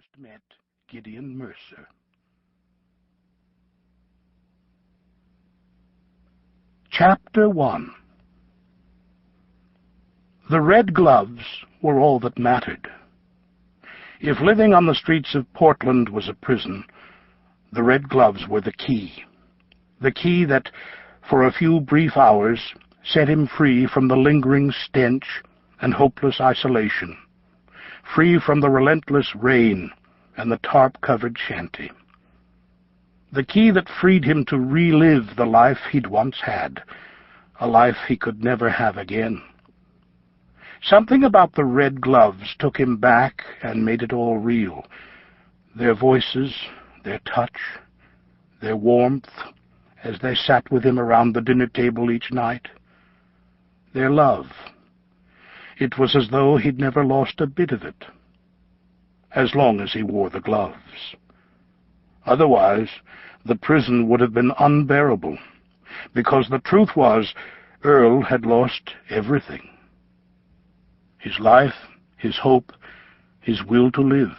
first met Gideon Mercer. Chapter 1. The red gloves were all that mattered. If living on the streets of Portland was a prison, the red gloves were the key that, for a few brief hours, set him free from the lingering stench and hopeless isolation, free from the relentless rain and the tarp-covered shanty. The key that freed him to relive the life he'd once had, a life he could never have again. Something about the red gloves took him back and made it all real. Their voices, their touch, their warmth, as they sat with him around the dinner table each night. Their love. It was as though he'd never lost a bit of it, as long as he wore the gloves. Otherwise, the prison would have been unbearable, because the truth was, Earl had lost everything. His life, his hope, his will to live.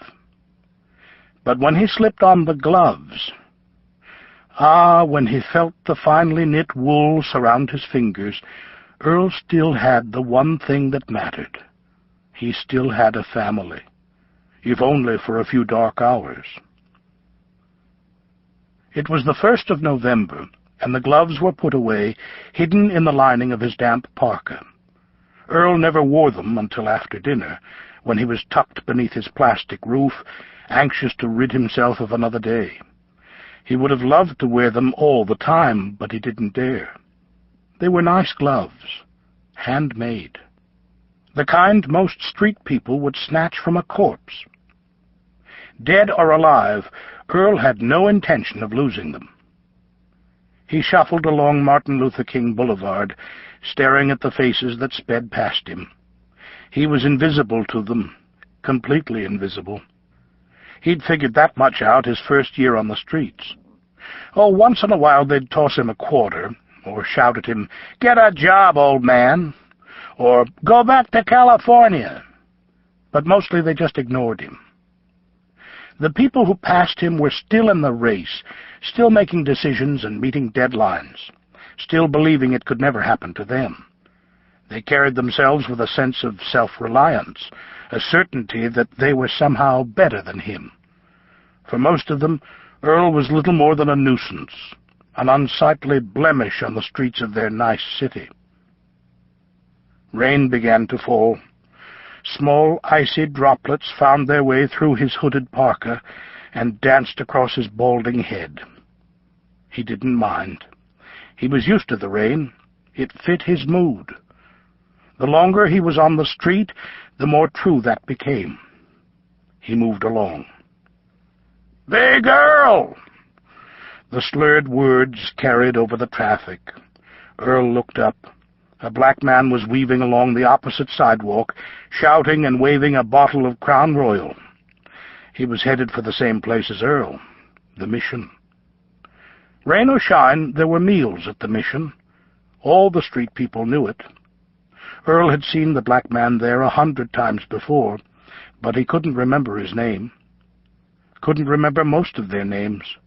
But when he slipped on the gloves, when he felt the finely knit wool surround his fingers, Earl still had the one thing that mattered. He still had a family, if only for a few dark hours. It was the 1st of November, and the gloves were put away, hidden in the lining of his damp parka. Earl never wore them until after dinner, when he was tucked beneath his plastic roof, anxious to rid himself of another day. He would have loved to wear them all the time, but he didn't dare. They were nice gloves, handmade, the kind most street people would snatch from a corpse. Dead or alive, Earl had no intention of losing them. He shuffled along Martin Luther King Boulevard, staring at the faces that sped past him. He was invisible to them, completely invisible. He'd figured that much out his first year on the streets. Once in a while they'd toss him a quarter, or shout at him, "Get a job, old man," or "Go back to California." But mostly they just ignored him. The people who passed him were still in the race, still making decisions and meeting deadlines, still believing it could never happen to them. They carried themselves with a sense of self-reliance, a certainty that they were somehow better than him. For most of them, Earl was little more than a nuisance, an unsightly blemish on the streets of their nice city. Rain began to fall. Small, icy droplets found their way through his hooded parka and danced across his balding head. He didn't mind. He was used to the rain. It fit his mood. The longer he was on the street, the more true that became. He moved along. "Big Earl!" The slurred words carried over the traffic. Earl looked up. A black man was weaving along the opposite sidewalk, shouting and waving a bottle of Crown Royal. He was headed for the same place as Earl, the Mission. Rain or shine, there were meals at the Mission. All the street people knew it. Earl had seen the black man there 100 times before, but he couldn't remember his name. Couldn't remember most of their names.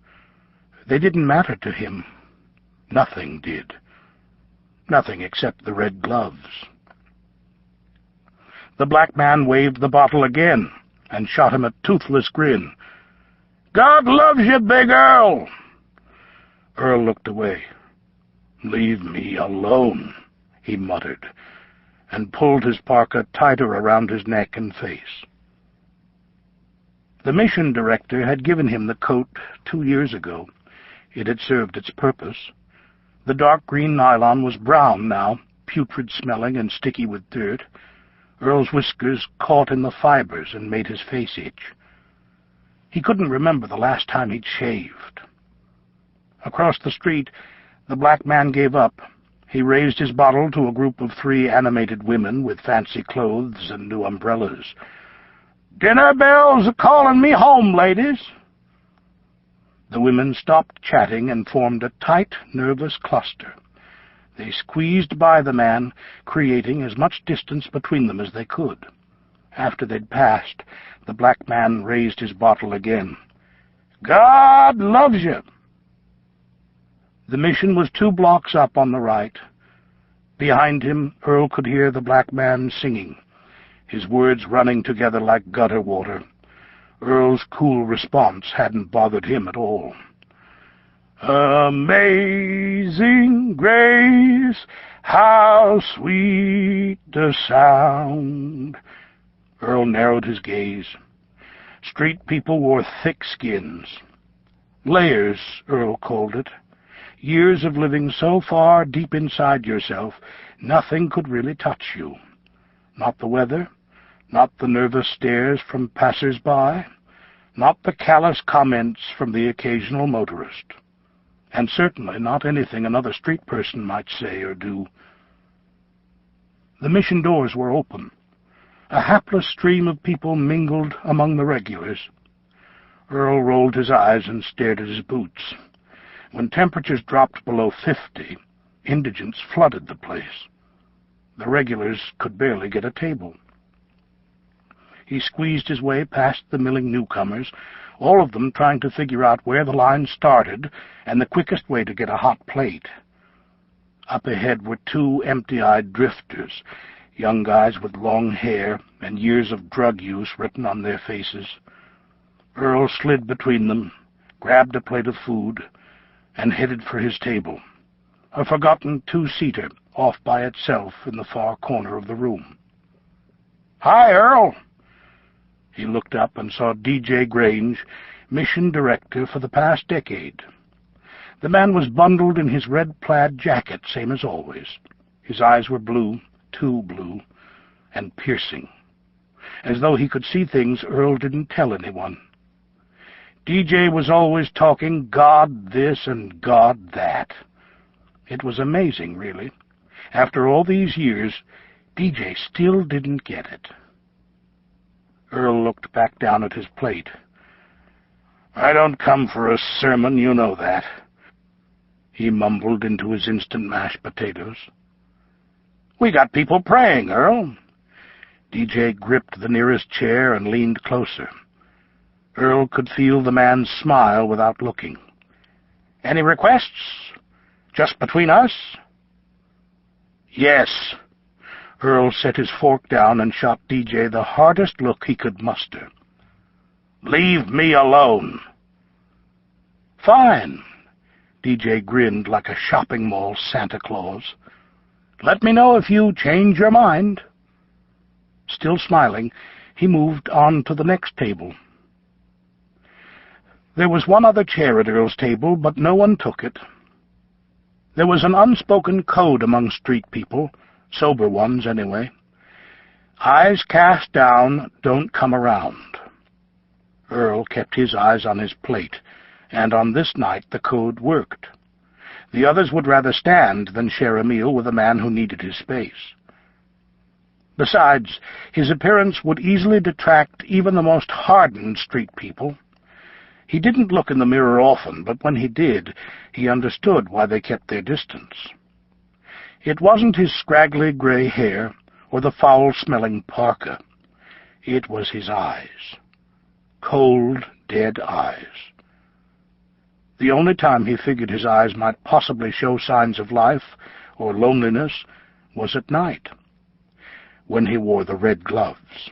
They didn't matter to him. Nothing did. Nothing except the red gloves. The black man waved the bottle again and shot him a toothless grin. "God loves you, Big Earl!" Earl looked away. "Leave me alone," he muttered, and pulled his parka tighter around his neck and face. The mission director had given him the coat 2 years ago. It had served its purpose. The dark green nylon was brown now, putrid-smelling and sticky with dirt. Earl's whiskers caught in the fibers and made his face itch. He couldn't remember the last time he'd shaved. Across the street, the black man gave up. He raised his bottle to a group of 3 animated women with fancy clothes and new umbrellas. "Dinner bells are calling me home, ladies." The women stopped chatting and formed a tight, nervous cluster. They squeezed by the man, creating as much distance between them as they could. After they'd passed, the black man raised his bottle again. "God loves you." The mission was 2 blocks up on the right. Behind him, Earl could hear the black man singing, his words running together like gutter water. Earl's cool response hadn't bothered him at all. "Amazing grace, how sweet the sound." Earl narrowed his gaze. Street people wore thick skins. Layers, Earl called it. Years of living so far deep inside yourself, nothing could really touch you. Not the weather, not the nervous stares from passers-by, not the callous comments from the occasional motorist, and certainly not anything another street person might say or do. The mission doors were open. A hapless stream of people mingled among the regulars. Earl rolled his eyes and stared at his boots. When temperatures dropped below 50, indigents flooded the place. The regulars could barely get a table. He squeezed his way past the milling newcomers, all of them trying to figure out where the line started and the quickest way to get a hot plate. Up ahead were 2 empty-eyed drifters, young guys with long hair and years of drug use written on their faces. Earl slid between them, grabbed a plate of food, and headed for his table, a forgotten 2-seater off by itself in the far corner of the room. "Hi, Earl." He looked up and saw D.J. Grange, mission director for the past decade. The man was bundled in his red plaid jacket, same as always. His eyes were blue, too blue, and piercing, as though he could see things Earl didn't tell anyone. DJ was always talking God this and God that. It was amazing, really. After all these years, DJ still didn't get it. Earl looked back down at his plate. "I don't come for a sermon, you know that," he mumbled into his instant mashed potatoes. "We got people praying, Earl." DJ gripped the nearest chair and leaned closer. Earl could feel the man's smile without looking. "Any requests? Just between us?" "Yes." Earl set his fork down and shot DJ the hardest look he could muster. "Leave me alone." "Fine." DJ grinned like a shopping mall Santa Claus. "Let me know if you change your mind." Still smiling, he moved on to the next table. There was one other chair at Earl's table, but no one took it. There was an unspoken code among street people, sober ones anyway. Eyes cast down, don't come around. Earl kept his eyes on his plate, and on this night the code worked. The others would rather stand than share a meal with a man who needed his space. Besides, his appearance would easily detract even the most hardened street people. He didn't look in the mirror often, but when he did, he understood why they kept their distance. It wasn't his scraggly gray hair or the foul-smelling parka. It was his eyes. Cold, dead eyes. The only time he figured his eyes might possibly show signs of life or loneliness was at night, when he wore the red gloves.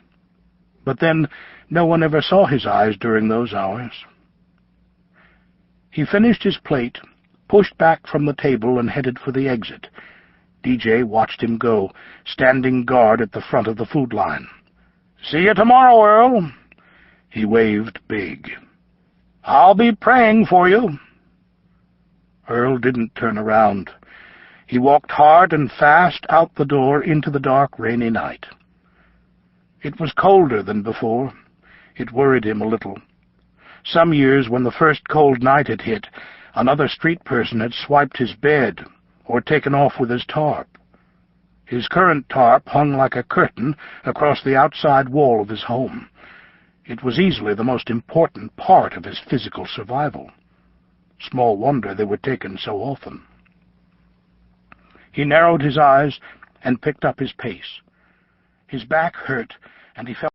But then no one ever saw his eyes during those hours. He finished his plate, pushed back from the table, and headed for the exit. DJ watched him go, standing guard at the front of the food line. "See you tomorrow, Earl." He waved big. "I'll be praying for you." Earl didn't turn around. He walked hard and fast out the door into the dark, rainy night. It was colder than before. It worried him a little. Some years, when the first cold night had hit, another street person had swiped his bed or taken off with his tarp. His current tarp hung like a curtain across the outside wall of his home. It was easily the most important part of his physical survival. Small wonder they were taken so often. He narrowed his eyes and picked up his pace. His back hurt, and he felt